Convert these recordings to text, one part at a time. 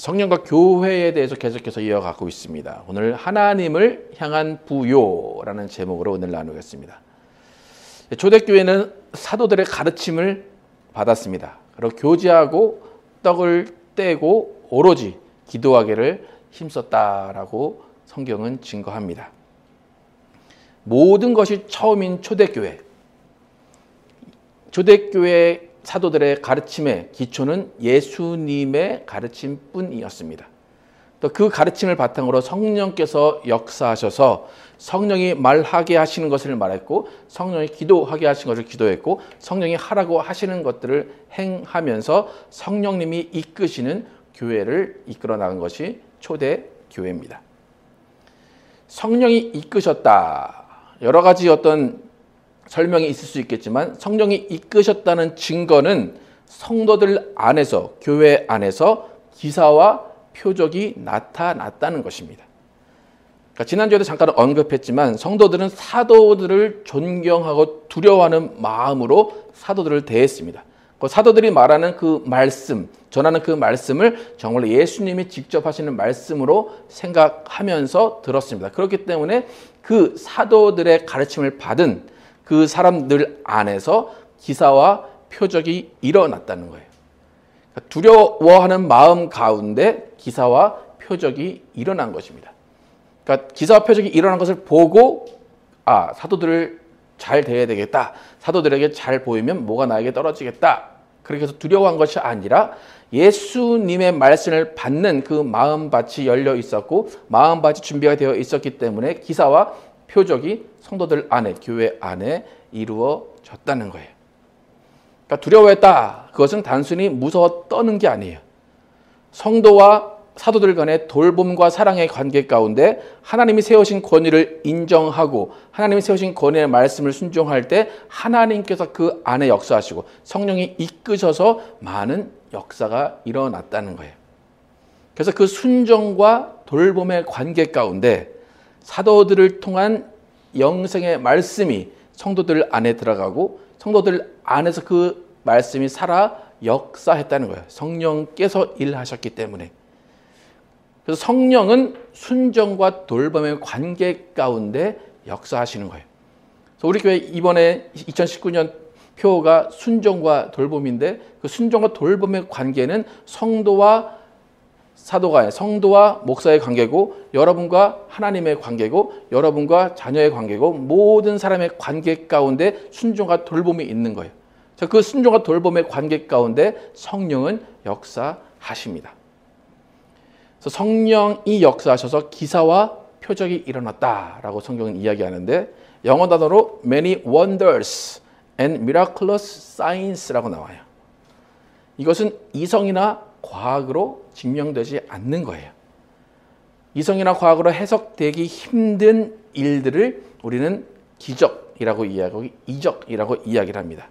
성령과 교회에 대해서 계속해서 이어가고 있습니다. 오늘 하나님을 향한 부요라는 제목으로 오늘 나누겠습니다. 초대교회는 사도들의 가르침을 받았습니다. 그리고 교제하고 떡을 떼고 오로지 기도하기를 힘썼다라고 성경은 증거합니다. 모든 것이 처음인 초대교회. 초대교회 사도들의 가르침의 기초는 예수님의 가르침뿐이었습니다. 또 그 가르침을 바탕으로 성령께서 역사하셔서 성령이 말하게 하시는 것을 말했고, 성령이 기도하게 하시는 것을 기도했고, 성령이 하라고 하시는 것들을 행하면서 성령님이 이끄시는 교회를 이끌어 나간 것이 초대교회입니다. 성령이 이끄셨다. 여러 가지 어떤 설명이 있을 수 있겠지만 성령이 이끄셨다는 증거는 성도들 안에서, 교회 안에서 기사와 표적이 나타났다는 것입니다. 그러니까 지난주에도 잠깐 언급했지만 성도들은 사도들을 존경하고 두려워하는 마음으로 사도들을 대했습니다. 그 사도들이 말하는 그 말씀, 전하는 그 말씀을 정말 예수님이 직접 하시는 말씀으로 생각하면서 들었습니다. 그렇기 때문에 그 사도들의 가르침을 받은 그 사람들 안에서 기사와 표적이 일어났다는 거예요. 두려워하는 마음 가운데 기사와 표적이 일어난 것입니다. 그러니까 기사와 표적이 일어난 것을 보고 사도들을 잘 대해야 되겠다. 사도들에게 잘 보이면 뭐가 나에게 떨어지겠다. 그렇게 해서 두려워한 것이 아니라 예수님의 말씀을 받는 그 마음밭이 열려 있었고 마음밭이 준비가 되어 있었기 때문에 기사와 표적이 성도들 안에, 교회 안에 이루어졌다는 거예요. 그러니까 두려워했다. 그것은 단순히 무서워 떠는 게 아니에요. 성도와 사도들 간의 돌봄과 사랑의 관계 가운데 하나님이 세우신 권위를 인정하고 하나님이 세우신 권위의 말씀을 순종할 때 하나님께서 그 안에 역사하시고 성령이 이끄셔서 많은 역사가 일어났다는 거예요. 그래서 그 순종과 돌봄의 관계 가운데 사도들을 통한 영생의 말씀이 성도들 안에 들어가고 성도들 안에서 그 말씀이 살아 역사했다는 거예요. 성령께서 일하셨기 때문에. 그래서 성령은 순종과 돌봄의 관계 가운데 역사하시는 거예요. 그래서 우리 교회 이번에 2019년 표가 순종과 돌봄인데 그 순종과 돌봄의 관계는 성도와 사도가의, 성도와 목사의 관계고 여러분과 하나님의 관계고 여러분과 자녀의 관계고 모든 사람의 관계 가운데 순종과 돌봄이 있는 거예요. 그 순종과 돌봄의 관계 가운데 성령은 역사하십니다. 그래서 성령이 역사하셔서 기사와 표적이 일어났다라고 성경은 이야기하는데 영어 단어로 many wonders and miraculous signs라고 나와요. 이것은 이성이나 과학으로 증명되지 않는 거예요. 이성이나 과학으로 해석되기 힘든 일들을 우리는 기적이라고 이야기하고 이적이라고 이야기를 합니다.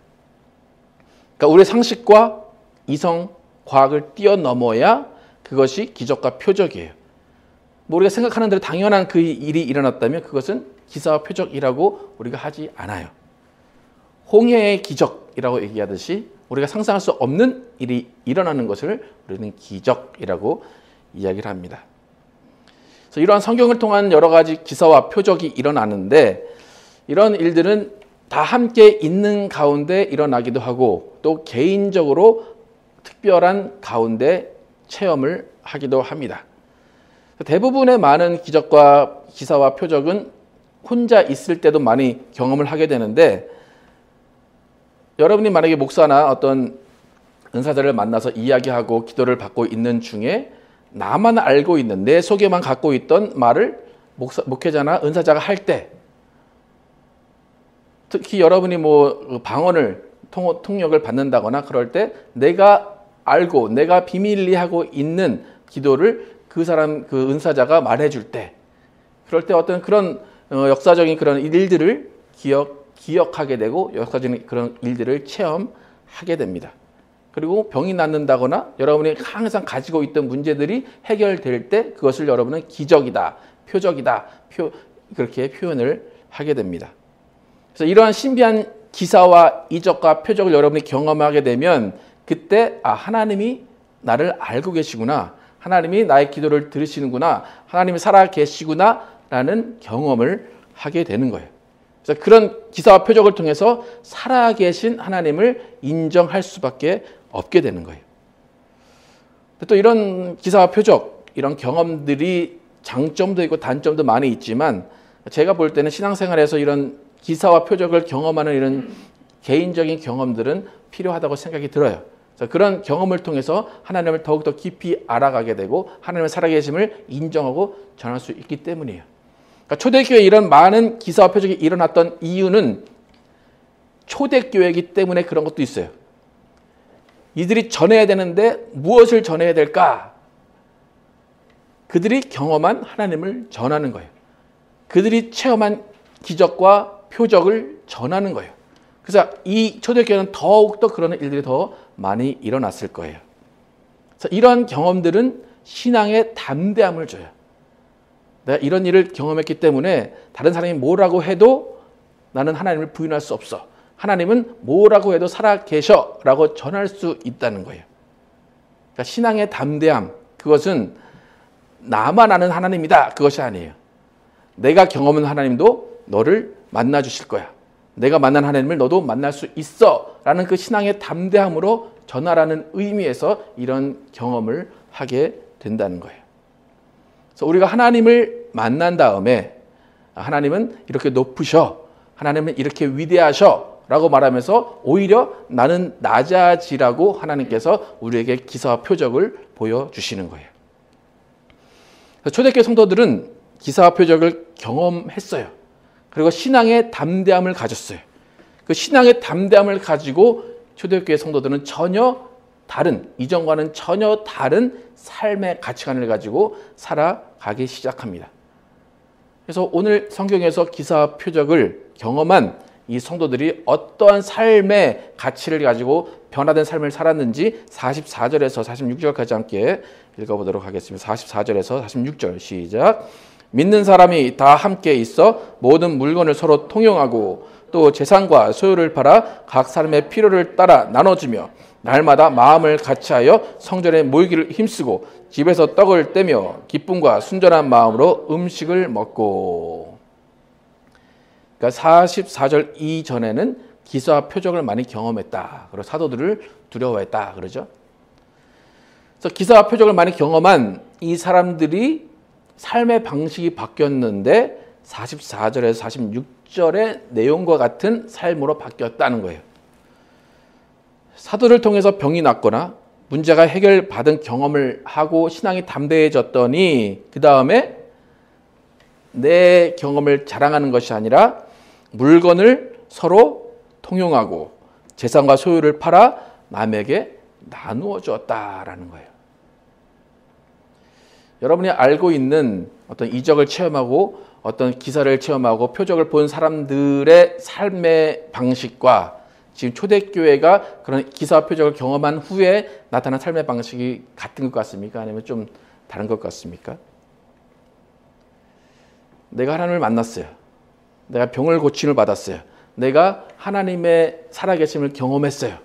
그러니까 우리의 상식과 이성, 과학을 뛰어넘어야 그것이 기적과 표적이에요. 우리가 생각하는 대로 당연한 그 일이 일어났다면 그것은 기사와 표적이라고 우리가 하지 않아요. 홍해의 기적이라고 얘기하듯이 우리가 상상할 수 없는 일이 일어나는 것을 우리는 기적이라고 이야기를 합니다. 그래서 이러한 성경을 통한 여러 가지 기사와 표적이 일어나는데 이런 일들은 다 함께 있는 가운데 일어나기도 하고 또 개인적으로 특별한 가운데 체험을 하기도 합니다. 대부분의 많은 기적과 기사와 표적은 혼자 있을 때도 많이 경험을 하게 되는데 여러분이 만약에 목사나 어떤 은사자를 만나서 이야기하고 기도를 받고 있는 중에 나만 알고 있는 내 속에만 갖고 있던 말을 목회자나 은사자가 할 때 특히 여러분이 방언을 통역을 받는다거나 그럴 때 내가 알고 내가 비밀리 하고 있는 기도를 그 은사자가 말해줄 때 그럴 때 어떤 그런 역사적인 그런 일들을 기억하게 되고 역사적인 그런 일들을 체험하게 됩니다. 그리고 병이 낫는다거나 여러분이 항상 가지고 있던 문제들이 해결될 때 그것을 여러분은 기적이다, 표적이다, 그렇게 표현을 하게 됩니다. 그래서 이러한 신비한 기사와 이적과 표적을 여러분이 경험하게 되면 그때 하나님이 나를 알고 계시구나. 하나님이 나의 기도를 들으시는구나, 하나님이 살아계시구나 라는 경험을 하게 되는 거예요. 그래서 그런 기사와 표적을 통해서 살아계신 하나님을 인정할 수밖에 없게 되는 거예요. 또 이런 기사와 표적, 이런 경험들이 장점도 있고 단점도 많이 있지만 제가 볼 때는 신앙생활에서 이런 기사와 표적을 경험하는 이런 개인적인 경험들은 필요하다고 생각이 들어요. 그래서 그런 경험을 통해서 하나님을 더욱더 깊이 알아가게 되고 하나님의 살아계심을 인정하고 전할 수 있기 때문이에요. 그러니까 초대교회에 이런 많은 기사와 표적이 일어났던 이유는 초대교회이기 때문에 그런 것도 있어요. 이들이 전해야 되는데 무엇을 전해야 될까? 그들이 경험한 하나님을 전하는 거예요. 그들이 체험한 기적과 표적을 전하는 거예요. 그래서 이 초대교회는 더욱더 그런 일들이 더 많이 일어났을 거예요. 그래서 이런 경험들은 신앙의 담대함을 줘요. 내가 이런 일을 경험했기 때문에 다른 사람이 뭐라고 해도 나는 하나님을 부인할 수 없어. 하나님은 뭐라고 해도 살아계셔 라고 전할 수 있다는 거예요. 그러니까 신앙의 담대함, 그것은 나만 아는 하나님이다, 그것이 아니에요. 내가 경험한 하나님도 너를 만나 주실 거야. 내가 만난 하나님을 너도 만날 수 있어 라는 그 신앙의 담대함으로 전하라는 의미에서 이런 경험을 하게 된다는 거예요. 그래서 우리가 하나님을 만난 다음에 하나님은 이렇게 높으셔, 하나님은 이렇게 위대하셔 라고 말하면서 오히려 나는 낮아지라고 하나님께서 우리에게 기사와 표적을 보여주시는 거예요. 초대교회 성도들은 기사와 표적을 경험했어요. 그리고 신앙의 담대함을 가졌어요. 그 신앙의 담대함을 가지고 초대교회 성도들은 전혀 다른, 이전과는 전혀 다른 삶의 가치관을 가지고 살아가기 시작합니다. 그래서 오늘 성경에서 기사와 표적을 경험한 이 성도들이 어떠한 삶의 가치를 가지고 변화된 삶을 살았는지 44절에서 46절까지 함께 읽어보도록 하겠습니다. 44절에서 46절 시작. 믿는 사람이 다 함께 있어 모든 물건을 서로 통용하고 또 재산과 소유를 팔아 각 사람의 필요를 따라 나눠주며 날마다 마음을 같이하여 성전에 모이기를 힘쓰고 집에서 떡을 떼며 기쁨과 순전한 마음으로 음식을 먹고. 그러니까 44절 이전에는 기사와 표적을 많이 경험했다. 그리고 사도들을 두려워했다. 그러죠. 그래서 기사와 표적을 많이 경험한 이 사람들이 삶의 방식이 바뀌었는데 44절에서 46절의 내용과 같은 삶으로 바뀌었다는 거예요. 사도를 통해서 병이 낫거나 문제가 해결받은 경험을 하고 신앙이 담대해졌더니 그 다음에 내 경험을 자랑하는 것이 아니라 물건을 서로 통용하고 재산과 소유를 팔아 남에게 나누어 주었다라는 거예요. 여러분이 알고 있는 어떤 이적을 체험하고 어떤 기사를 체험하고 표적을 본 사람들의 삶의 방식과 지금 초대교회가 그런 기사와 표적을 경험한 후에 나타난 삶의 방식이 같은 것 같습니까? 아니면 좀 다른 것 같습니까? 내가 하나님을 만났어요. 내가 병을 고침을 받았어요. 내가 하나님의 살아계심을 경험했어요.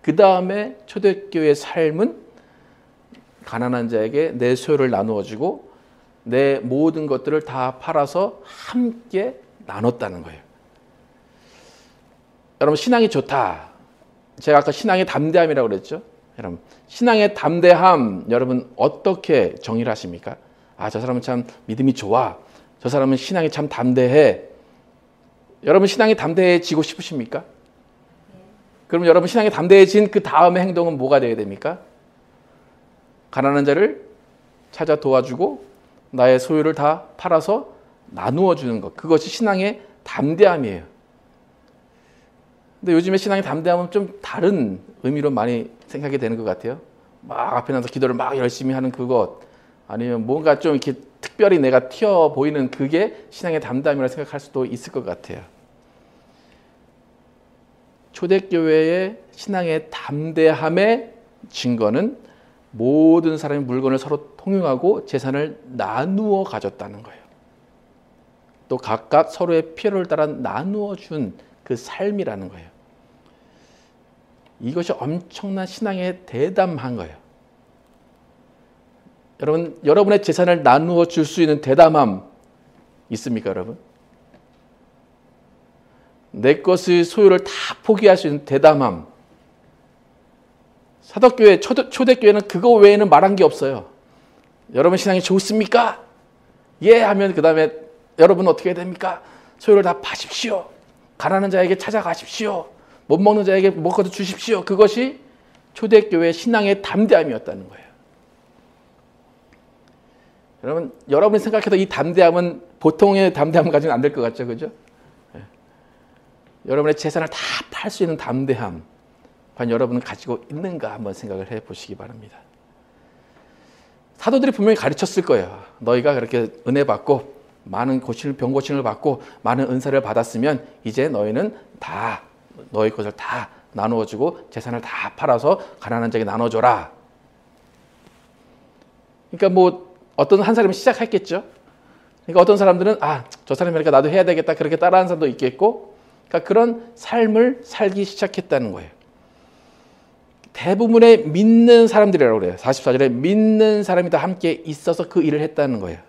그 다음에 초대교회의 삶은 가난한 자에게 내 소유를 나누어주고 내 모든 것들을 다 팔아서 함께 나눴다는 거예요. 여러분, 신앙이 좋다. 제가 아까 신앙의 담대함이라고 그랬죠. 여러분, 신앙의 담대함 여러분 어떻게 정의를 하십니까? 아, 저 사람은 참 믿음이 좋아. 저 사람은 신앙이 참 담대해. 여러분, 신앙이 담대해지고 싶으십니까? 그럼 여러분, 신앙이 담대해진 그 다음의 행동은 뭐가 되어야 됩니까? 가난한 자를 찾아 도와주고 나의 소유를 다 팔아서 나누어 주는 것. 그것이 신앙의 담대함이에요. 근데 요즘에 신앙의 담대함은 좀 다른 의미로 많이 생각이 되는 것 같아요. 막 앞에 나서 기도를 막 열심히 하는 그것, 아니면 뭔가 좀 이렇게 특별히 내가 튀어 보이는 그게 신앙의 담대함이라고 생각할 수도 있을 것 같아요. 초대교회의 신앙의 담대함의 증거는 모든 사람이 물건을 서로 통용하고 재산을 나누어 가졌다는 거예요. 또 각각 서로의 필요를 따라 나누어 준 그 삶이라는 거예요. 이것이 엄청난 신앙의 대담한 거예요. 여러분, 여러분의 재산을 나누어 줄 수 있는 대담함 있습니까, 여러분? 내 것의 소유를 다 포기할 수 있는 대담함. 사도교회, 초대교회는 그거 외에는 말한 게 없어요. 여러분 신앙이 좋습니까? 예 하면 그 다음에 여러분 어떻게 해야 됩니까? 소유를 다 파십시오. 가난한 자에게 찾아가십시오. 못 먹는 자에게 먹어도 주십시오. 그것이 초대교회 신앙의 담대함이었다는 거예요. 여러분, 여러분이 생각해도 이 담대함은 보통의 담대함 가지고는 안 될 것 같죠, 그죠? 예. 여러분의 재산을 다 팔 수 있는 담대함, 과연 여러분은 가지고 있는가 한번 생각을 해보시기 바랍니다. 사도들이 분명히 가르쳤을 거예요. 너희가 그렇게 은혜 받고 많은 병 고침을 받고 많은 은사를 받았으면 이제 너희는 다 너희 것을 다 나누어주고 재산을 다 팔아서 가난한 자에게 나눠줘라. 그러니까 뭐 어떤 한 사람이 시작했겠죠. 그러니까 어떤 사람들은 저 사람이니까 나도 해야 되겠다 그렇게 따라하는 사람도 있겠고, 그러니까 그런 삶을 살기 시작했다는 거예요. 대부분의 믿는 사람들이라고 그래요. 44절에 믿는 사람이 다 함께 있어서 그 일을 했다는 거예요.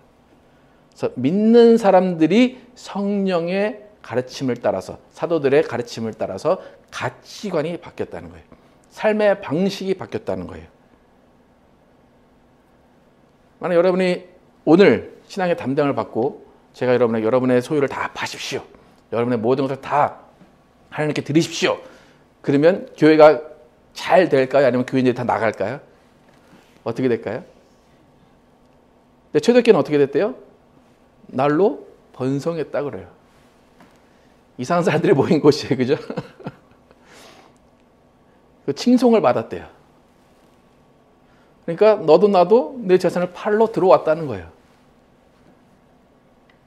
그래서 믿는 사람들이 성령의 가르침을 따라서, 사도들의 가르침을 따라서 가치관이 바뀌었다는 거예요. 삶의 방식이 바뀌었다는 거예요. 만약 여러분이 오늘 신앙의 담당을 받고 제가 여러분의 소유를 다 파십시오. 여러분의 모든 것을 다 하나님께 드리십시오. 그러면 교회가 잘 될까요? 아니면 교인들이 다 나갈까요? 어떻게 될까요? 근데 초대교회는 어떻게 됐대요? 날로 번성했다 그래요. 이상한 사람들이 모인 곳이에요. 그죠? 그 칭송을 받았대요. 그러니까 너도 나도 내 재산을 팔러 들어왔다는 거예요.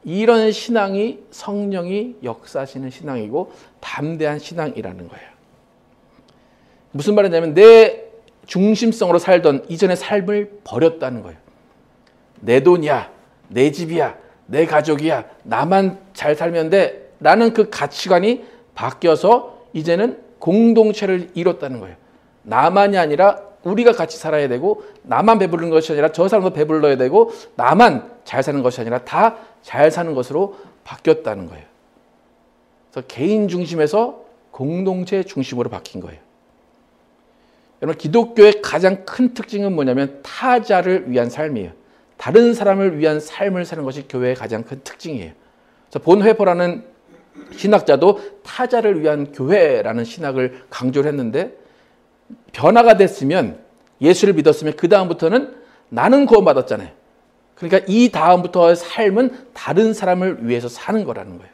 이런 신앙이 성령이 역사하시는 신앙이고 담대한 신앙이라는 거예요. 무슨 말이냐면 내 중심성으로 살던 이전의 삶을 버렸다는 거예요. 내 돈이야, 내 집이야, 내 가족이야, 나만 잘 살면 돼 라는 그 가치관이 바뀌어서 이제는 공동체를 이뤘다는 거예요. 나만이 아니라 우리가 같이 살아야 되고, 나만 배부른 것이 아니라 저 사람도 배불러야 되고, 나만 잘 사는 것이 아니라 다 잘 사는 것으로 바뀌었다는 거예요. 그래서 개인 중심에서 공동체 중심으로 바뀐 거예요. 여러분, 기독교의 가장 큰 특징은 뭐냐면 타자를 위한 삶이에요. 다른 사람을 위한 삶을 사는 것이 교회의 가장 큰 특징이에요. 그래서 본회퍼라는 신학자도 타자를 위한 교회라는 신학을 강조를 했는데, 변화가 됐으면, 예수를 믿었으면 그 다음부터는 나는 구원받았잖아요. 그러니까 이 다음부터의 삶은 다른 사람을 위해서 사는 거라는 거예요.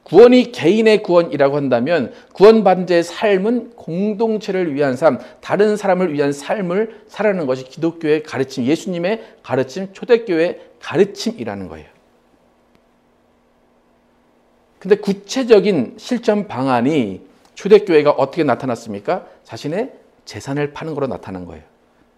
구원이 개인의 구원이라고 한다면 구원받은 자의 삶은 공동체를 위한 삶, 다른 사람을 위한 삶을 살아가는 것이 기독교의 가르침, 예수님의 가르침, 초대교회의 가르침이라는 거예요. 근데 구체적인 실천 방안이 초대교회가 어떻게 나타났습니까? 자신의 재산을 파는 거로 나타난 거예요.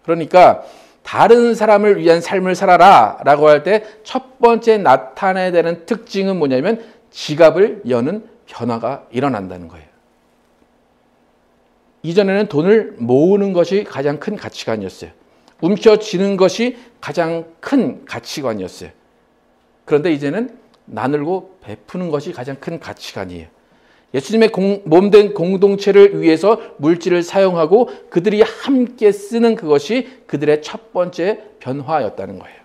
그러니까 다른 사람을 위한 삶을 살아라 라고 할 때 첫 번째 나타나야 되는 특징은 뭐냐면 지갑을 여는 변화가 일어난다는 거예요. 이전에는 돈을 모으는 것이 가장 큰 가치관이었어요. 움켜쥐는 것이 가장 큰 가치관이었어요. 그런데 이제는 나누고 베푸는 것이 가장 큰 가치관이에요. 예수님의 몸된 공동체를 위해서 물질을 사용하고 그들이 함께 쓰는 그것이 그들의 첫 번째 변화였다는 거예요.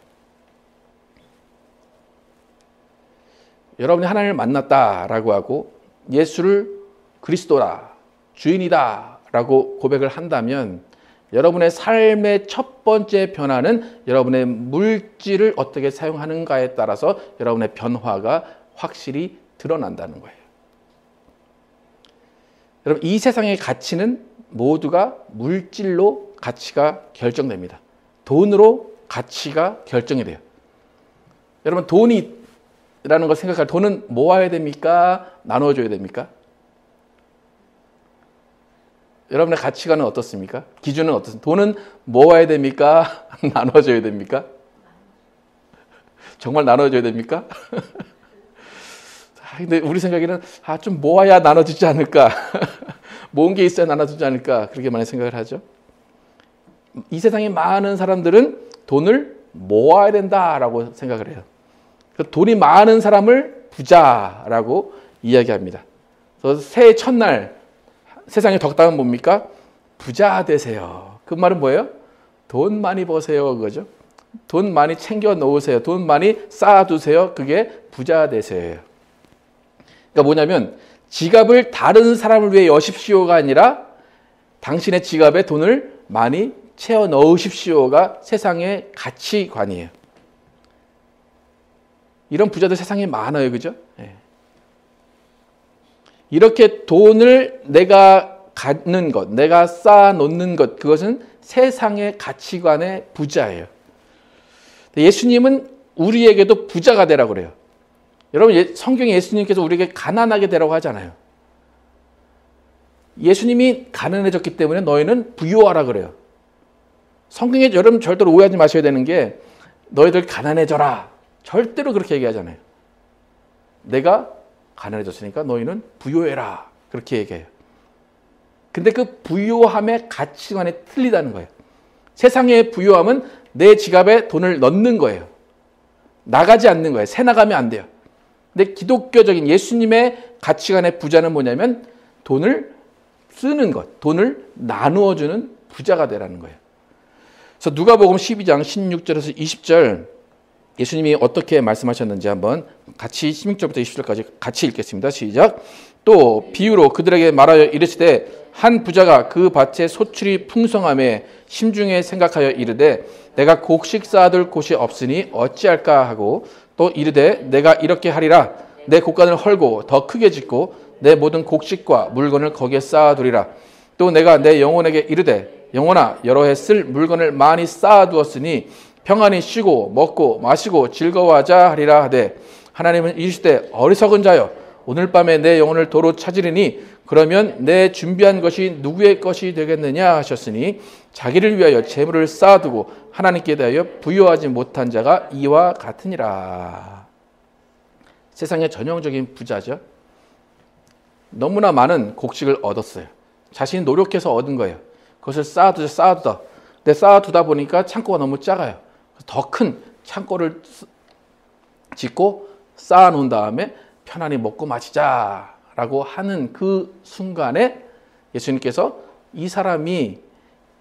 여러분이 하나님을 만났다라고 하고 예수를 그리스도라, 주인이다 라고 고백을 한다면 여러분의 삶의 첫 번째 변화는 여러분의 물질을 어떻게 사용하는가에 따라서 여러분의 변화가 확실히 드러난다는 거예요. 여러분, 이 세상의 가치는 모두가 물질로 가치가 결정됩니다. 돈으로 가치가 결정이 돼요. 여러분, 돈이라는 걸 생각할 때 돈은 모아야 됩니까? 나눠줘야 됩니까? 여러분의 가치관은 어떻습니까? 기준은 어떻습니까? 돈은 모아야 됩니까? 나눠줘야 됩니까? 정말 나눠줘야 됩니까? 근데 우리 생각에는 좀 모아야 나눠주지 않을까? 모은 게 있어야 나눠주지 않을까? 그렇게 많이 생각을 하죠. 이 세상의 많은 사람들은 돈을 모아야 된다라고 생각을 해요. 돈이 많은 사람을 부자라고 이야기합니다. 그래서 새해 첫날 세상의 덕담은 뭡니까? 부자 되세요. 그 말은 뭐예요? 돈 많이 버세요. 그거죠. 돈 많이 챙겨 놓으세요. 돈 많이 쌓아두세요. 그게 부자 되세요. 그러니까 뭐냐면 지갑을 다른 사람을 위해 여십시오가 아니라 당신의 지갑에 돈을 많이 채워 넣으십시오가 세상의 가치관이에요. 이런 부자들 세상에 많아요. 그죠? 이렇게 돈을 내가 갖는 것, 내가 쌓아놓는 것, 그것은 세상의 가치관의 부자예요. 예수님은 우리에게도 부자가 되라고 그래요. 여러분, 성경에 예수님께서 우리에게 가난하게 되라고 하잖아요. 예수님이 가난해졌기 때문에 너희는 부유하라 그래요. 성경에 여러분 절대로 오해하지 마셔야 되는 게 너희들 가난해져라. 절대로 그렇게 얘기하잖아요. 내가 가난해졌으니까 너희는 부유해라. 그렇게 얘기해요. 근데 그 부유함의 가치관이 틀리다는 거예요. 세상의 부유함은 내 지갑에 돈을 넣는 거예요. 나가지 않는 거예요. 새 나가면 안 돼요. 근데 기독교적인 예수님의 가치관의 부자는 뭐냐면 돈을 쓰는 것, 돈을 나누어 주는 부자가 되라는 거예요. 그래서 누가복음 12장 16절에서 20절 예수님이 어떻게 말씀하셨는지 한번 같이 16절부터 20절까지 같이 읽겠습니다. 시작. 또 비유로 그들에게 말하여 이르시되 한 부자가 그 밭에 소출이 풍성함에 심중에 생각하여 이르되 내가 곡식 쌓아둘 곳이 없으니 어찌할까 하고 또 이르되 내가 이렇게 하리라 내 곡간을 헐고 더 크게 짓고 내 모든 곡식과 물건을 거기에 쌓아두리라. 또 내가 내 영혼에게 이르되 영혼아 여러 해 쓸 물건을 많이 쌓아두었으니 평안히 쉬고 먹고 마시고 즐거워하자 하리라 하되 하나님은 이르시되 어리석은 자여 오늘 밤에 내 영혼을 도로 찾으리니 그러면 내 준비한 것이 누구의 것이 되겠느냐 하셨으니 자기를 위하여 재물을 쌓아두고 하나님께 대하여 부유하지 못한 자가 이와 같으니라. 세상의 전형적인 부자죠. 너무나 많은 곡식을 얻었어요. 자신이 노력해서 얻은 거예요. 그것을 쌓아두다. 근데 쌓아두다 보니까 창고가 너무 작아요. 더 큰 창고를 짓고 쌓아놓은 다음에 편안히 먹고 마시자라고 하는 그 순간에 예수님께서 이 사람이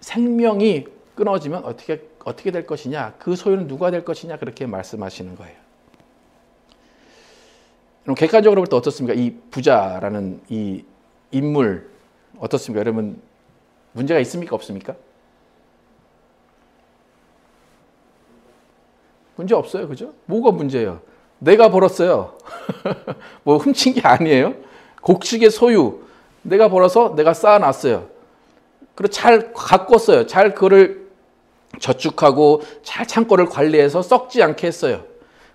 생명이 끊어지면 어떻게 될 것이냐, 그 소유는 누가 될 것이냐 그렇게 말씀하시는 거예요. 그럼 객관적으로 볼 때 어떻습니까? 이 부자라는 이 인물 어떻습니까? 여러분 문제가 있습니까? 없습니까? 문제 없어요. 그죠? 뭐가 문제예요? 내가 벌었어요. 뭐 훔친 게 아니에요. 곡식의 소유. 내가 벌어서 내가 쌓아놨어요. 그리고 잘 가꿨어요. 잘 그거를 저축하고 잘 창고를 관리해서 썩지 않게 했어요.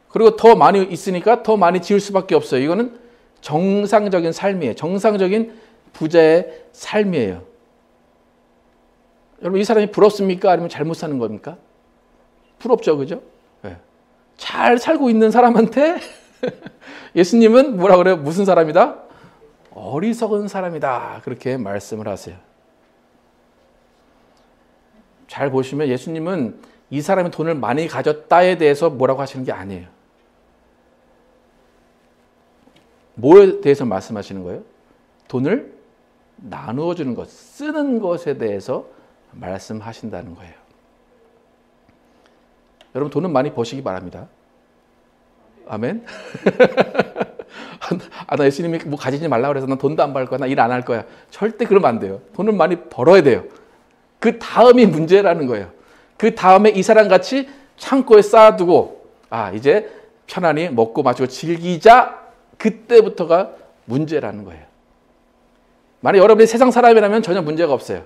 그리고 더 많이 있으니까 더 많이 지을 수밖에 없어요. 이거는 정상적인 삶이에요. 정상적인 부자의 삶이에요. 여러분 이 사람이 부럽습니까? 아니면 잘못 사는 겁니까? 부럽죠. 그죠? 네. 잘 살고 있는 사람한테 예수님은 뭐라 그래요? 무슨 사람이다? 어리석은 사람이다. 그렇게 말씀을 하세요. 잘 보시면 예수님은 이 사람이 돈을 많이 가졌다에 대해서 뭐라고 하시는 게 아니에요. 뭐에 대해서 말씀하시는 거예요? 돈을 나누어 주는 것, 쓰는 것에 대해서 말씀하신다는 거예요. 여러분 돈은 많이 버시기 바랍니다. 아멘. 나 예수님이 뭐 가지지 말라고 그래서 난 돈도 안 벌 거야. 나 일 안 할 거야. 절대 그러면 안 돼요. 돈을 많이 벌어야 돼요. 그 다음이 문제라는 거예요. 그 다음에 이 사람 같이 창고에 쌓아두고 이제 편안히 먹고 마시고 즐기자. 그때부터가 문제라는 거예요. 만약 여러분이 세상 사람이라면 전혀 문제가 없어요.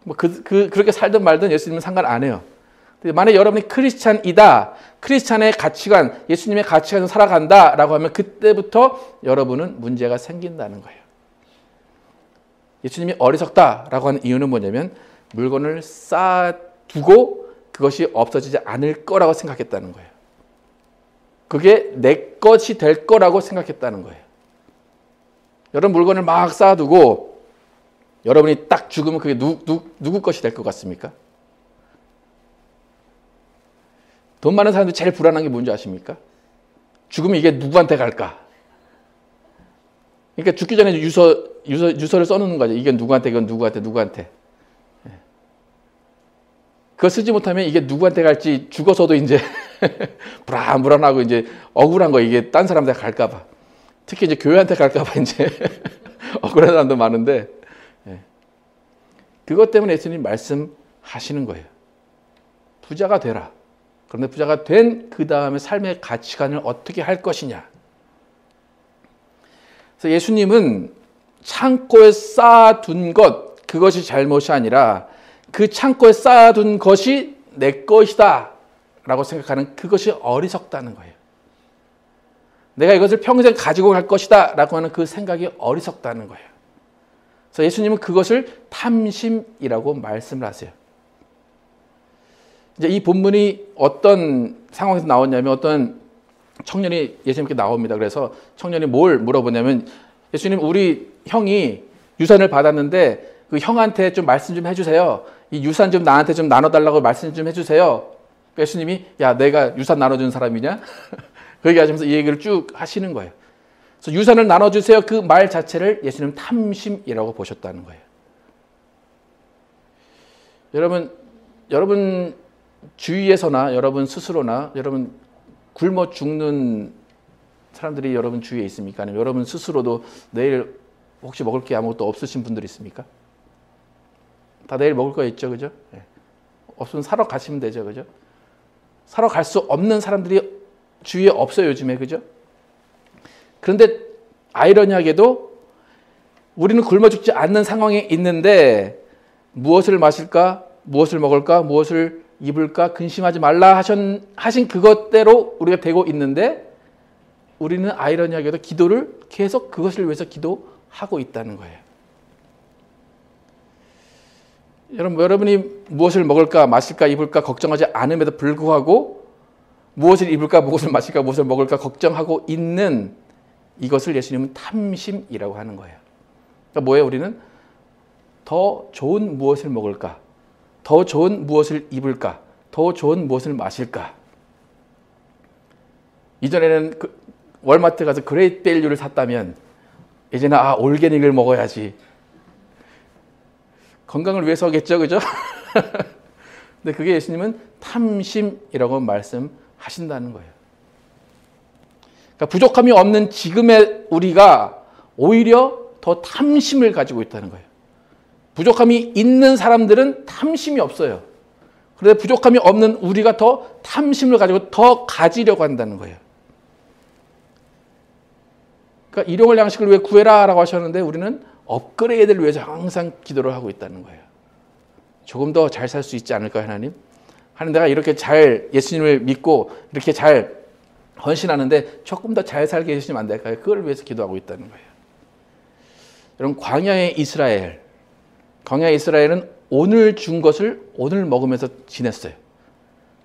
뭐 그렇게 살든 말든 예수님은 상관 안 해요. 만약 여러분이 크리스찬이다, 크리스찬의 가치관, 예수님의 가치관을 살아간다라고 하면 그때부터 여러분은 문제가 생긴다는 거예요. 예수님이 어리석다라고 하는 이유는 뭐냐면 물건을 쌓아두고 그것이 없어지지 않을 거라고 생각했다는 거예요. 그게 내 것이 될 거라고 생각했다는 거예요. 여러분 물건을 막 쌓아두고 여러분이 딱 죽으면 그게 누구 것이 될 것 같습니까? 돈 많은 사람들이 제일 불안한 게 뭔지 아십니까? 죽으면 이게 누구한테 갈까? 그러니까 죽기 전에 유서를 써놓는 거죠. 이건 누구한테, 이건 누구한테. 그거 쓰지 못하면 이게 누구한테 갈지 죽어서도 이제 불안하고 이제 억울한 거, 이게 딴 사람한테 갈까봐. 특히 이제 교회한테 갈까봐 이제 억울한 사람도 많은데, 그것 때문에 예수님 말씀하시는 거예요. 부자가 되라. 그런데 부자가 된 그 다음에 삶의 가치관을 어떻게 할 것이냐. 그래서 예수님은 창고에 쌓아둔 것, 그것이 잘못이 아니라 그 창고에 쌓아둔 것이 내 것이다 라고 생각하는 그것이 어리석다는 거예요. 내가 이것을 평생 가지고 갈 것이다 라고 하는 그 생각이 어리석다는 거예요. 그래서 예수님은 그것을 탐심이라고 말씀을 하세요. 이제 이 본문이 어떤 상황에서 나왔냐면, 어떤 청년이 예수님께 나옵니다. 그래서 청년이 뭘 물어보냐면, 예수님, 우리 형이 유산을 받았는데 그 형한테 좀 말씀 좀 해주세요. 이 유산 좀 나한테 좀 나눠달라고 말씀 좀 해주세요. 예수님이, 야, 내가 유산 나눠준 사람이냐? 그 얘기 하시면서 이 얘기를 쭉 하시는 거예요. 그래서 유산을 나눠주세요. 그 말 자체를 예수님은 탐심이라고 보셨다는 거예요. 여러분 주위에서나 여러분 스스로나 여러분 굶어 죽는 사람들이 여러분 주위에 있습니까? 아니면 여러분 스스로도 내일 혹시 먹을 게 아무것도 없으신 분들 있습니까? 다 내일 먹을 거 있죠, 그죠? 네. 없으면 사러 가시면 되죠, 그죠? 사러 갈 수 없는 사람들이 주위에 없어요, 요즘에, 그죠? 그런데 아이러니하게도 우리는 굶어 죽지 않는 상황에 있는데 무엇을 마실까, 무엇을 먹을까, 무엇을 입을까 근심하지 말라 하신 그것대로 우리가 되고 있는데, 우리는 아이러니하게도 기도를 계속 그것을 위해서 기도하고 있다는 거예요. 여러분이 무엇을 먹을까, 마실까, 입을까 걱정하지 않음에도 불구하고 무엇을 입을까, 무엇을 마실까, 무엇을 먹을까 걱정하고 있는 이것을 예수님은 탐심이라고 하는 거예요. 그러니까 뭐예요? 우리는 더 좋은 무엇을 먹을까, 더 좋은 무엇을 입을까, 더 좋은 무엇을 마실까. 이전에는 월마트 가서 그레이트 밸류를 샀다면 이제는 올게닉을 먹어야지. 건강을 위해서겠죠, 그죠? 근데 그게 예수님은 탐심이라고 말씀하신다는 거예요. 그러니까 부족함이 없는 지금의 우리가 오히려 더 탐심을 가지고 있다는 거예요. 부족함이 있는 사람들은 탐심이 없어요. 그런데 부족함이 없는 우리가 더 탐심을 가지고 더 가지려고 한다는 거예요. 그러니까 일용할 양식을 왜 구해라 라고 하셨는데, 우리는 업그레이드를 위해서 항상 기도를 하고 있다는 거예요. 조금 더 잘 살 수 있지 않을까요, 하나님? 내가 이렇게 잘 예수님을 믿고 이렇게 잘 헌신하는데 조금 더 잘 살게 해주시면 안 될까요? 그걸 위해서 기도하고 있다는 거예요. 여러분, 광야의 이스라엘은 오늘 준 것을 오늘 먹으면서 지냈어요.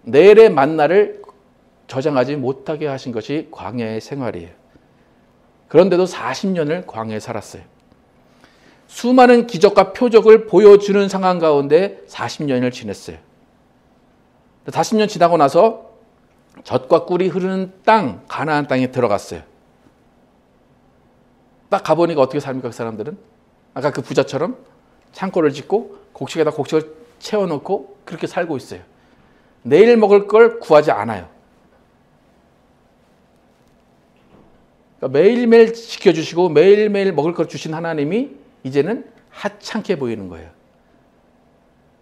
내일의 만나를 저장하지 못하게 하신 것이 광야의 생활이에요. 그런데도 40년을 광야에 살았어요. 수많은 기적과 표적을 보여주는 상황 가운데 40년을 지냈어요. 40년 지나고 나서 젖과 꿀이 흐르는 땅, 가나안 땅에 들어갔어요. 딱 가보니까 어떻게 삽니까, 그 사람들은? 아까 그 부자처럼 창고를 짓고 곡식에다 곡식을 채워놓고 그렇게 살고 있어요. 내일 먹을 걸 구하지 않아요. 그러니까 매일매일 지켜주시고 매일매일 먹을 걸 주신 하나님이 이제는 하찮게 보이는 거예요.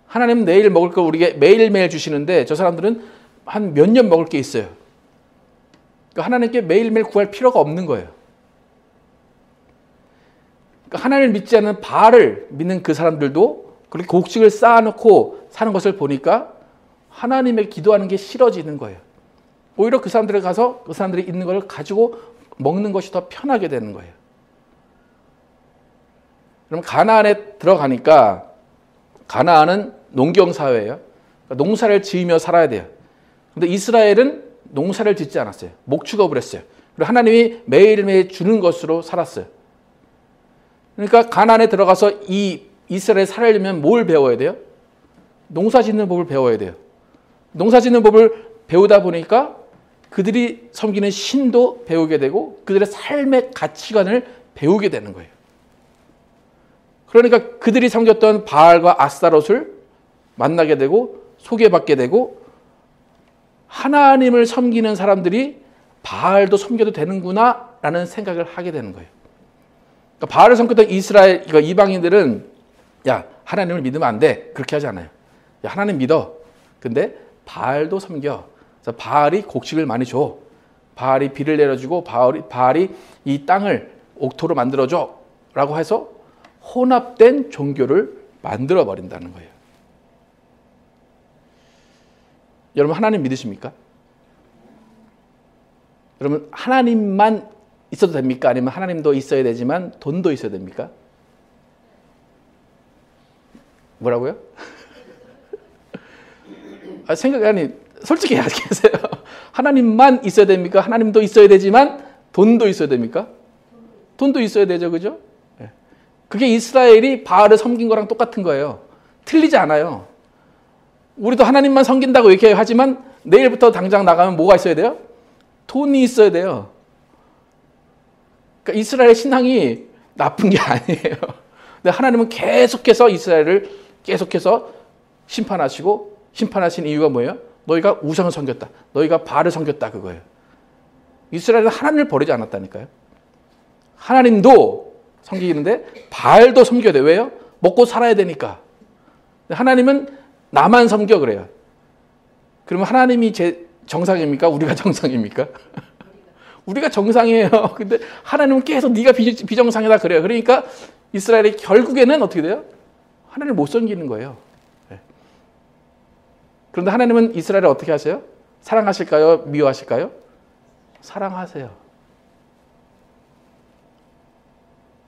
하나님은 내일 먹을 걸 우리에게 매일매일 주시는데 저 사람들은 한 몇 년 먹을 게 있어요. 그러니까 하나님께 매일매일 구할 필요가 없는 거예요. 그러니까 하나님을 믿지 않는 바알을 믿는 그 사람들도 그렇게 곡식을 쌓아놓고 사는 것을 보니까 하나님의 기도하는 게 싫어지는 거예요. 오히려 그 사람들에 가서 그 사람들이 있는 걸 가지고 먹는 것이 더 편하게 되는 거예요. 그럼 가나안에 들어가니까 가나안은 농경사회예요. 그러니까 농사를 지으며 살아야 돼요. 그런데 이스라엘은 농사를 짓지 않았어요. 목축업을 했어요. 그리고 하나님이 매일매일 주는 것으로 살았어요. 그러니까 가나안에 들어가서 이 이스라엘에 살려면 뭘 배워야 돼요? 농사 짓는 법을 배워야 돼요. 농사 짓는 법을 배우다 보니까 그들이 섬기는 신도 배우게 되고 그들의 삶의 가치관을 배우게 되는 거예요. 그러니까 그들이 섬겼던 바알과 아스타롯을 만나게 되고 소개받게 되고 하나님을 섬기는 사람들이 바알도 섬겨도 되는구나 라는 생각을 하게 되는 거예요. 그러니까 바알을 섬겼던 이스라엘 이방인들은 야, 하나님을 믿으면 안 돼. 그렇게 하지 않아요. 야, 하나님 믿어. 근데 바알도 섬겨. 그래서 바알이 곡식을 많이 줘. 바알이 비를 내려주고 바알이 이 땅을 옥토로 만들어줘. 라고 해서 혼합된 종교를 만들어 버린다는 거예요. 여러분 하나님 믿으십니까? 여러분 하나님만 있어도 됩니까? 아니면 하나님도 있어야 되지만 돈도 있어야 됩니까? 뭐라고요? 아니 솔직히 얘기하세요. 하나님만 있어야 됩니까? 하나님도 있어야 되지만 돈도 있어야 됩니까? 돈도 있어야 되죠, 그죠? 그게 이스라엘이 바알을 섬긴 거랑 똑같은 거예요. 틀리지 않아요. 우리도 하나님만 섬긴다고 이렇게 하지만 내일부터 당장 나가면 뭐가 있어야 돼요? 돈이 있어야 돼요. 그러니까 이스라엘 신앙이 나쁜 게 아니에요. 근데 하나님은 계속해서 이스라엘을 계속해서 심판하시고 심판하신 이유가 뭐예요? 너희가 우상을 섬겼다. 너희가 바알을 섬겼다 그거예요. 이스라엘은 하나님을 버리지 않았다니까요. 하나님도 섬기는데 바알도 섬겨야 돼. 왜요? 먹고 살아야 되니까. 하나님은 나만 섬겨 그래요. 그러면 하나님이 정상입니까? 우리가 정상입니까? 우리가 정상이에요. 근데 하나님은 계속 네가 비정상이다 그래요. 그러니까 이스라엘이 결국에는 어떻게 돼요? 하나님을 못 섬기는 거예요. 그런데 하나님은 이스라엘을 어떻게 하세요? 사랑하실까요? 미워하실까요? 사랑하세요.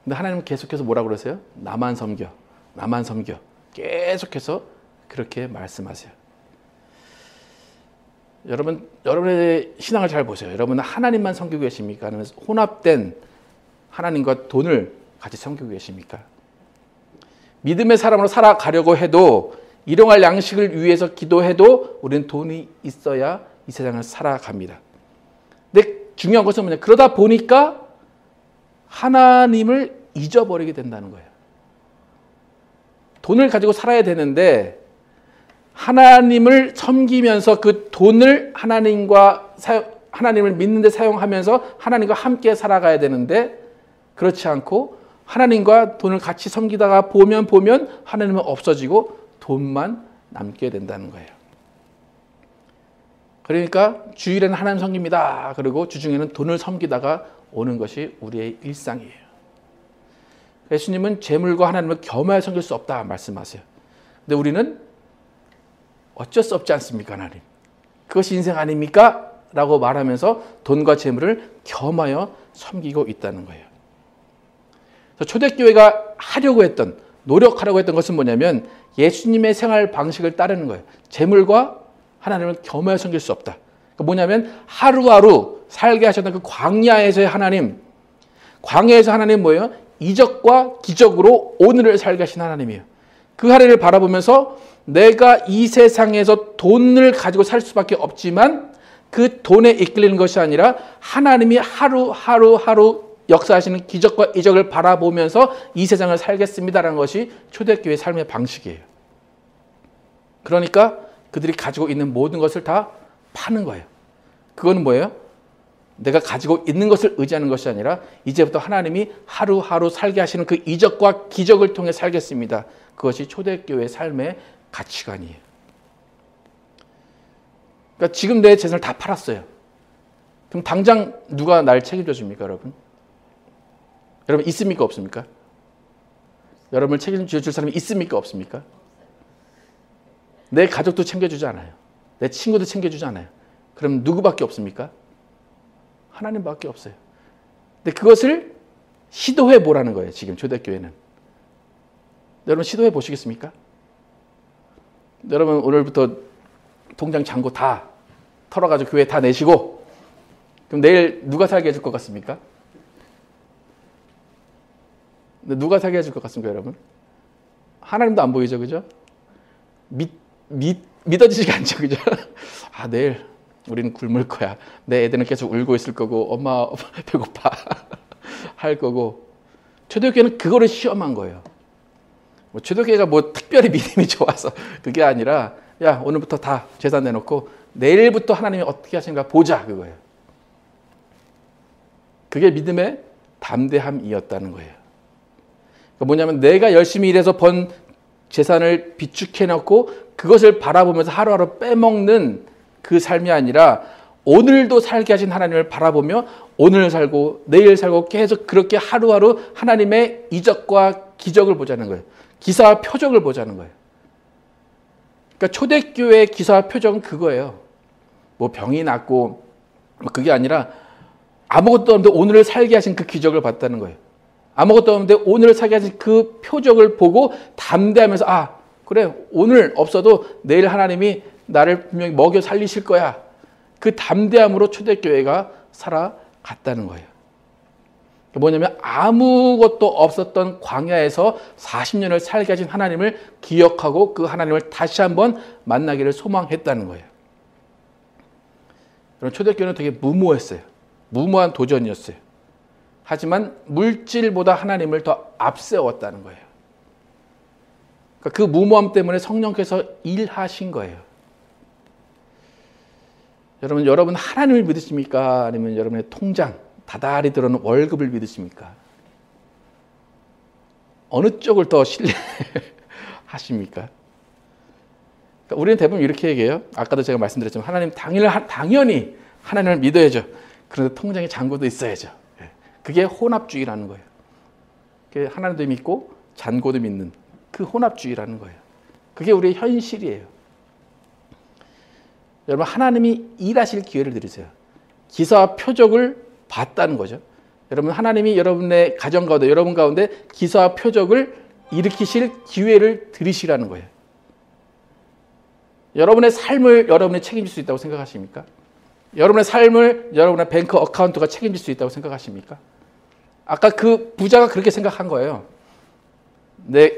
근데 하나님은 계속해서 뭐라고 그러세요? 나만 섬겨. 나만 섬겨. 계속해서 그렇게 말씀하세요. 여러분의 신앙을 잘 보세요. 여러분은 하나님만 섬기고 계십니까? 아니면 혼합된 하나님과 돈을 같이 섬기고 계십니까? 믿음의 사람으로 살아가려고 해도 일용할 양식을 위해서 기도해도 우리는 돈이 있어야 이 세상을 살아갑니다. 근데 중요한 것은 뭐냐? 그러다 보니까 하나님을 잊어버리게 된다는 거예요. 돈을 가지고 살아야 되는데 하나님을 섬기면서 그 돈을 하나님을 믿는 데 사용하면서 하나님과 함께 살아가야 되는데 그렇지 않고 하나님과 돈을 같이 섬기다가 보면 하나님은 없어지고 돈만 남게 된다는 거예요. 그러니까 주일에는 하나님 섬깁니다. 그리고 주중에는 돈을 섬기다가 오는 것이 우리의 일상이에요. 예수님은 재물과 하나님을 겸하여 섬길 수 없다 말씀하세요. 근데 우리는 어쩔 수 없지 않습니까, 하나님? 그것이 인생 아닙니까? 라고 말하면서 돈과 재물을 겸하여 섬기고 있다는 거예요. 초대교회가 노력하려고 했던 것은 뭐냐면 예수님의 생활 방식을 따르는 거예요. 재물과 하나님을 겸하여 섬길 수 없다. 그러니까 뭐냐면 하루하루 살게 하셨던 그 광야에서의 하나님, 광야에서 하나님 뭐예요? 이적과 기적으로 오늘을 살게 하신 하나님이에요. 그 하나님을 바라보면서 내가 이 세상에서 돈을 가지고 살 수밖에 없지만 그 돈에 이끌리는 것이 아니라 하나님이 하루 역사하시는 기적과 이적을 바라보면서 이 세상을 살겠습니다라는 것이 초대교회의 삶의 방식이에요. 그러니까 그들이 가지고 있는 모든 것을 다 파는 거예요. 그거는 뭐예요? 내가 가지고 있는 것을 의지하는 것이 아니라 이제부터 하나님이 하루하루 살게 하시는 그 이적과 기적을 통해 살겠습니다. 그것이 초대교회의 삶의 가치관이에요. 그러니까 지금 내 재산을 다 팔았어요. 그럼 당장 누가 날 책임져 줍니까, 여러분? 여러분 있습니까, 없습니까? 여러분을 책임져 줄 사람이 있습니까, 없습니까? 내 가족도 챙겨주지 않아요. 내 친구도 챙겨주지 않아요. 그럼 누구밖에 없습니까? 하나님밖에 없어요. 근데 그것을 시도해 보라는 거예요. 지금 초대교회는. 여러분 시도해 보시겠습니까? 여러분 오늘부터 통장 잔고 다 털어가지고 교회 다 내시고 그럼 내일 누가 살게 해줄 것 같습니까? 누가 살게 해줄 것 같습니까, 여러분? 하나님도 안 보이죠, 그죠? 믿어지지가 않죠, 그죠? 아, 내일 우리는 굶을 거야. 내 애들은 계속 울고 있을 거고 엄마 배고파 할 거고. 초대교회는 그거를 시험한 거예요. 뭐 초대교회가 뭐 특별히 믿음이 좋아서 그게 아니라 야 오늘부터 다 제사 내놓고 내일부터 하나님이 어떻게 하시는가 보자 그거예요. 그게 믿음의 담대함이었다는 거예요. 그러니까 뭐냐면 내가 열심히 일해서 번 재산을 비축해 놓고 그것을 바라보면서 하루하루 빼먹는 그 삶이 아니라 오늘도 살게 하신 하나님을 바라보며 오늘 살고 내일 살고 계속 그렇게 하루하루 하나님의 이적과 기적을 보자는 거예요. 기사와 표적을 보자는 거예요. 그러니까 초대교회의 기사와 표적은 그거예요. 뭐 병이 낫고 그게 아니라 아무것도 없는데 오늘을 살게 하신 그 기적을 봤다는 거예요. 아무것도 없는데 오늘을 살게 하신 그 표적을 보고 담대하면서 아 그래 오늘 없어도 내일 하나님이 나를 분명히 먹여 살리실 거야. 그 담대함으로 초대교회가 살아갔다는 거예요. 뭐냐면 아무것도 없었던 광야에서 40년을 살게 하신 하나님을 기억하고 그 하나님을 다시 한번 만나기를 소망했다는 거예요. 그럼 초대교회는 되게 무모했어요. 무모한 도전이었어요. 하지만 물질보다 하나님을 더 앞세웠다는 거예요. 그러니까 그 무모함 때문에 성령께서 일하신 거예요. 여러분 하나님을 믿으십니까? 아니면 여러분의 통장, 다달이 들어오는 월급을 믿으십니까? 어느 쪽을 더 신뢰하십니까? 그러니까 우리는 대부분 이렇게 얘기해요. 아까도 제가 말씀드렸지만 하나님 당연히 하나님을 믿어야죠. 그런데 통장에 잔고도 있어야죠. 그게 혼합주의라는 거예요. 그게 하나님도 믿고 잔고도 믿는 그 혼합주의라는 거예요. 그게 우리의 현실이에요. 여러분 하나님이 일하실 기회를 드리세요. 기사와 표적을 봤다는 거죠. 여러분 하나님이 여러분의 가정 가운데 여러분 가운데 기사와 표적을 일으키실 기회를 드리시라는 거예요. 여러분의 삶을 여러분이 책임질 수 있다고 생각하십니까? 여러분의 삶을 여러분의 뱅크 어카운트가 책임질 수 있다고 생각하십니까? 아까 그 부자가 그렇게 생각한 거예요. 내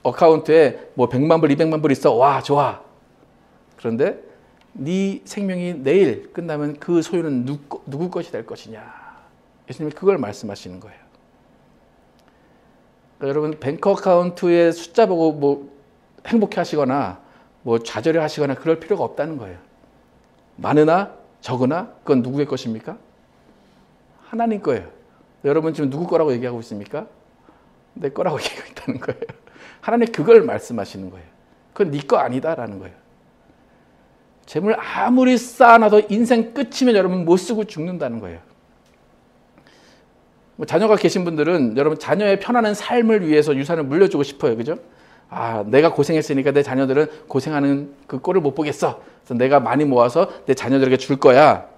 어카운트에 뭐 100만 불, 200만 불 있어. 와, 좋아. 그런데 네 생명이 내일 끝나면 그 소유는 누구 것이 될 것이냐. 예수님이 그걸 말씀하시는 거예요. 그러니까 여러분 뱅크 어카운트의 숫자 보고 뭐 행복해 하시거나 뭐 좌절해 하시거나 그럴 필요가 없다는 거예요. 많으나 적으나 그건 누구의 것입니까? 하나님 거예요. 여러분 지금 누구 거라고 얘기하고 있습니까? 내 거라고 얘기하고 있다는 거예요. 하나님 그걸 말씀하시는 거예요. 그건 네 거 아니다라는 거예요. 재물 아무리 쌓아놔도 인생 끝이면 여러분 못 쓰고 죽는다는 거예요. 뭐 자녀가 계신 분들은 여러분 자녀의 편안한 삶을 위해서 유산을 물려주고 싶어요. 그죠? 아, 내가 고생했으니까 내 자녀들은 고생하는 그 꼴을 못 보겠어. 그래서 내가 많이 모아서 내 자녀들에게 줄 거야.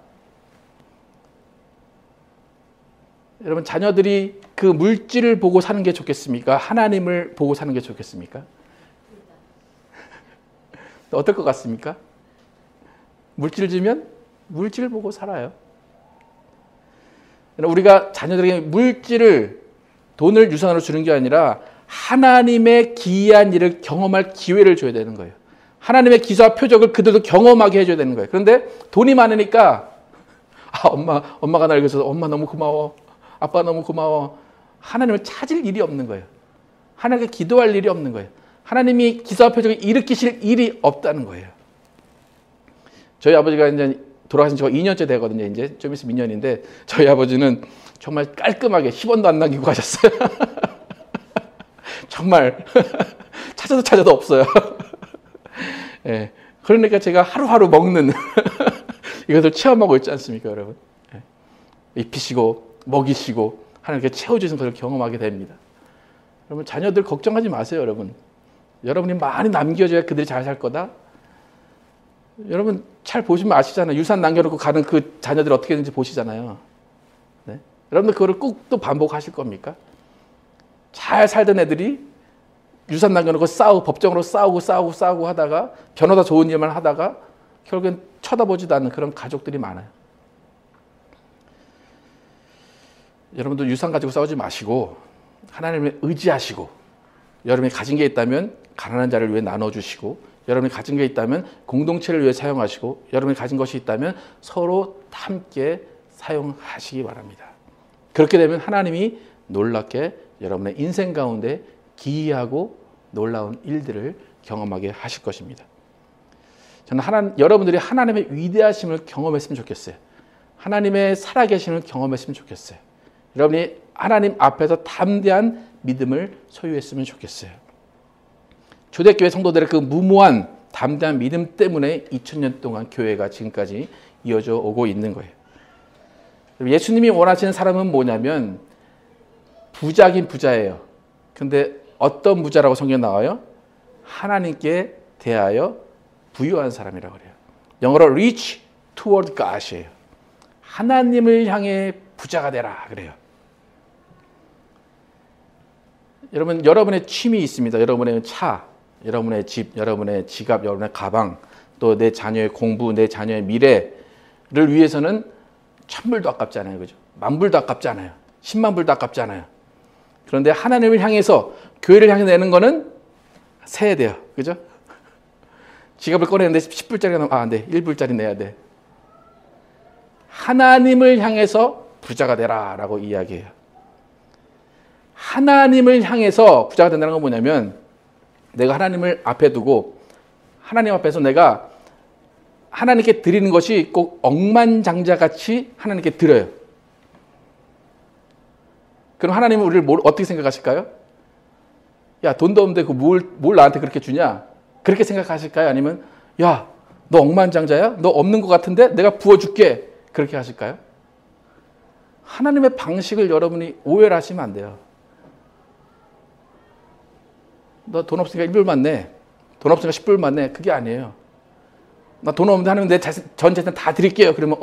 여러분 자녀들이 그 물질을 보고 사는 게 좋겠습니까? 하나님을 보고 사는 게 좋겠습니까? 어떨 것 같습니까? 물질을 주면 물질을 보고 살아요. 우리가 자녀들에게 물질을 돈을 유산으로 주는 게 아니라 하나님의 기이한 일을 경험할 기회를 줘야 되는 거예요. 하나님의 기사와 표적을 그들도 경험하게 해줘야 되는 거예요. 그런데 돈이 많으니까 아, 엄마가 날 그래서 엄마 너무 고마워. 아빠 너무 고마워. 하나님을 찾을 일이 없는 거예요. 하나님께 기도할 일이 없는 거예요. 하나님이 기사와 표적을 일으키실 일이 없다는 거예요. 저희 아버지가 이제 돌아가신 지가 2년째 되거든요. 이제 좀 있으면 2년인데 저희 아버지는 정말 깔끔하게 10원도 안 남기고 가셨어요. 정말 찾아도 없어요. 예. 그러니까 제가 하루하루 먹는 이것을 체험하고 있지 않습니까, 여러분? 예. 입히시고 먹이시고 하나님께 채워주신 것을 경험하게 됩니다. 여러분 자녀들 걱정하지 마세요, 여러분. 여러분이 많이 남겨줘야 그들이 잘 살 거다. 여러분 잘 보시면 아시잖아요. 유산 남겨놓고 가는 그 자녀들 어떻게 되는지 보시잖아요. 네? 여러분들 그거를 꼭 또 반복하실 겁니까? 잘 살던 애들이 유산 남겨놓고 법정으로 싸우고 하다가 변호사 좋은 일만 하다가 결국엔 쳐다보지도 않는 그런 가족들이 많아요. 여러분도 유산 가지고 싸우지 마시고 하나님을 의지하시고 여러분이 가진 게 있다면 가난한 자를 위해 나눠주시고 여러분이 가진 게 있다면 공동체를 위해 사용하시고 여러분이 가진 것이 있다면 서로 함께 사용하시기 바랍니다. 그렇게 되면 하나님이 놀랍게 여러분의 인생 가운데 기이하고 놀라운 일들을 경험하게 하실 것입니다. 저는 여러분들이 하나님의 위대하심을 경험했으면 좋겠어요. 하나님의 살아계심을 경험했으면 좋겠어요. 여러분이 하나님 앞에서 담대한 믿음을 소유했으면 좋겠어요. 초대교회 성도들의 그 무모한 담대한 믿음 때문에 2000년 동안 교회가 지금까지 이어져 오고 있는 거예요. 예수님이 원하시는 사람은 뭐냐면 부자긴 부자예요. 근데 어떤 부자라고 성경에 나와요? 하나님께 대하여 부유한 사람이라고 그래요. 영어로 rich toward God이에요. 하나님을 향해 부자가 되라 그래요. 여러분, 여러분의 취미 있습니다. 여러분의 차, 여러분의 집, 여러분의 지갑, 여러분의 가방, 또 내 자녀의 공부, 내 자녀의 미래를 위해서는 1000불도 아깝지 않아요. 그죠? 10,000불도 아깝지 않아요. 10만 불도 아깝지 않아요. 그런데 하나님을 향해서, 교회를 향해 내는 거는 세야 돼요. 그죠? 지갑을 꺼내는데 10불짜리가 나오면 안 돼. 1불짜리 내야 돼. 하나님을 향해서 부자가 되라 라고 이야기해요. 하나님을 향해서 부자가 된다는 건 뭐냐면 내가 하나님을 앞에 두고 하나님 앞에서 내가 하나님께 드리는 것이 꼭 억만장자같이 하나님께 드려요. 그럼 하나님은 우리를 어떻게 생각하실까요? 야, 돈도 없는데 뭘 나한테 그렇게 주냐? 그렇게 생각하실까요? 아니면 야, 너 억만장자야? 너 없는 것 같은데 내가 부어줄게. 그렇게 하실까요? 하나님의 방식을 여러분이 오해를 하시면 안 돼요. 너 돈 없으니까 1불만 내. 돈 없으니까 10불만 내. 그게 아니에요. 나 돈 없는데 하나님 내 전 재산 다 드릴게요. 그러면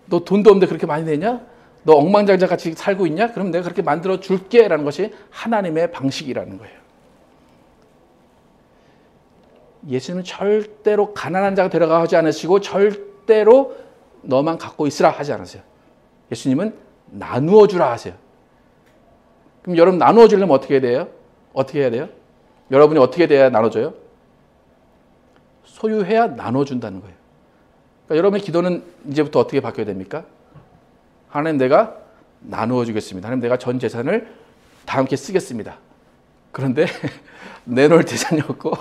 너 돈도 없는데 그렇게 많이 내냐? 너 억만장자 같이 살고 있냐? 그럼 내가 그렇게 만들어 줄게 라는 것이 하나님의 방식이라는 거예요. 예수님은 절대로 가난한 자가 되라고 하지 않으시고 절대로 너만 갖고 있으라 하지 않으세요. 예수님은 나누어 주라 하세요. 그럼 여러분 나누어 주려면 어떻게 해야 돼요? 어떻게 해야 돼요? 여러분이 어떻게 돼야 나눠줘요? 소유해야 나눠준다는 거예요. 그러니까 여러분의 기도는 이제부터 어떻게 바뀌어야 됩니까? 하나님 내가 나누어 주겠습니다. 하나님 내가 전 재산을 다 함께 쓰겠습니다. 그런데 내놓을 재산이 없고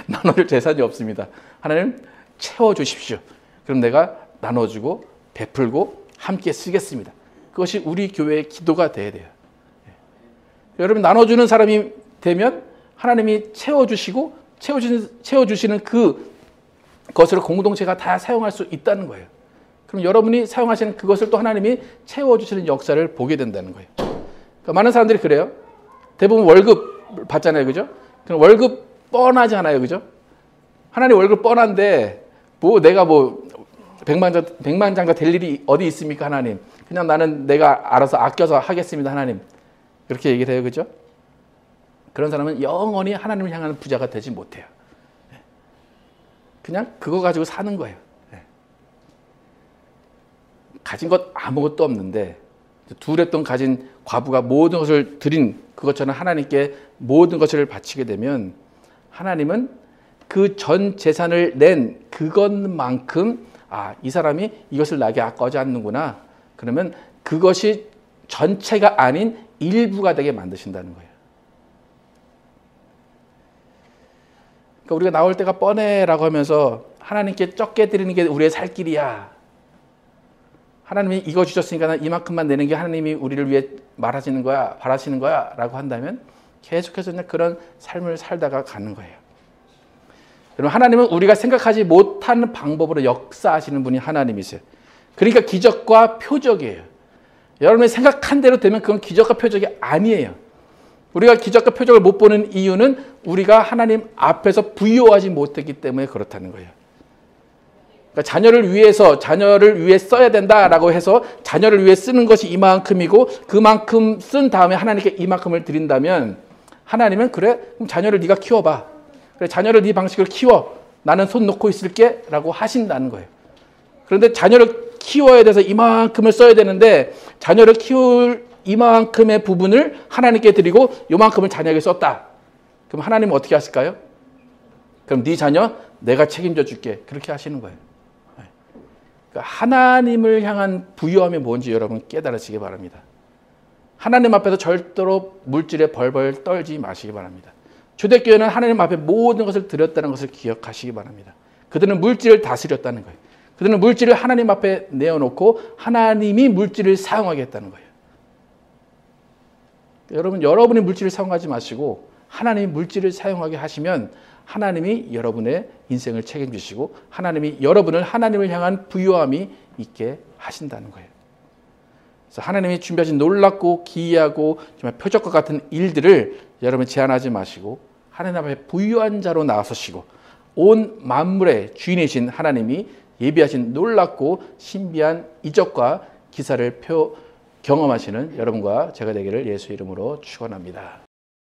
나눠줄 재산이 없습니다. 하나님 채워주십시오. 그럼 내가 나눠주고 베풀고 함께 쓰겠습니다. 그것이 우리 교회의 기도가 돼야 돼요. 여러분 나눠주는 사람이 되면 하나님이 채워주시고 채워주시는 그것을 공동체가 다 사용할 수 있다는 거예요. 그럼 여러분이 사용하시는 그것을 또 하나님이 채워주시는 역사를 보게 된다는 거예요. 그러니까 많은 사람들이 그래요. 대부분 월급 받잖아요. 그죠? 그럼 월급 뻔하잖아요. 그죠? 하나님 월급 뻔한데 내가 백만장자 될 일이 어디 있습니까? 하나님. 그냥 나는 내가 알아서 아껴서 하겠습니다. 하나님. 그렇게 얘기를 해요. 그죠? 그런 사람은 영원히 하나님을 향하는 부자가 되지 못해요. 그냥 그거 가지고 사는 거예요. 가진 것 아무것도 없는데 둘의 돈 가진 과부가 모든 것을 드린 그것처럼 하나님께 모든 것을 바치게 되면 하나님은 그 전 재산을 낸 그것만큼 이 사람이 이것을 나에게 아까워하지 않는구나. 그러면 그것이 전체가 아닌 일부가 되게 만드신다는 거예요. 그러니까 우리가 나올 때가 뻔해라고 하면서 하나님께 적게 드리는 게 우리의 살 길이야. 하나님이 이거 주셨으니까 난 이만큼만 내는 게 하나님이 우리를 위해 말하시는 거야, 바라시는 거야 라고 한다면 계속해서 그냥 그런 삶을 살다가 가는 거예요. 여러분 하나님은 우리가 생각하지 못하는 방법으로 역사하시는 분이 하나님이세요. 그러니까 기적과 표적이에요. 여러분이 생각한 대로 되면 그건 기적과 표적이 아니에요. 우리가 기적과 표적을 못 보는 이유는 우리가 하나님 앞에서 부유하지 못했기 때문에 그렇다는 거예요. 그러니까 자녀를 위해 써야 된다라고 해서 자녀를 위해 쓰는 것이 이만큼이고 그만큼 쓴 다음에 하나님께 이만큼을 드린다면 하나님은 그래? 그럼 자녀를 네가 키워봐. 그래, 자녀를 네 방식으로 키워. 나는 손 놓고 있을게 라고 하신다는 거예요. 그런데 자녀를 키워야 돼서 이만큼을 써야 되는데 자녀를 키울 이만큼의 부분을 하나님께 드리고 요만큼을 자녀에게 썼다. 그럼 하나님은 어떻게 하실까요? 그럼 네 자녀 내가 책임져 줄게. 그렇게 하시는 거예요. 그러니까 하나님을 향한 부유함이 뭔지 여러분 깨달으시기 바랍니다. 하나님 앞에서 절대로 물질에 벌벌 떨지 마시기 바랍니다. 초대교회는 하나님 앞에 모든 것을 드렸다는 것을 기억하시기 바랍니다. 그들은 물질을 다스렸다는 거예요. 그들은 물질을 하나님 앞에 내어놓고 하나님이 물질을 사용하겠다는 거예요. 여러분, 여러분이 물질을 사용하지 마시고 하나님이 물질을 사용하게 하시면 하나님이 여러분의 인생을 책임지시고 하나님이 여러분을 하나님을 향한 부유함이 있게 하신다는 거예요. 그래서 하나님이 준비하신 놀랍고 기이하고 정말 표적과 같은 일들을 여러분 제한하지 마시고 하나님 앞에 부유한 자로 나서시고 온 만물의 주인이신 하나님이 예비하신 놀랍고 신비한 이적과 기사를 경험하시는 여러분과 제가 되기를 예수 이름으로 축원합니다.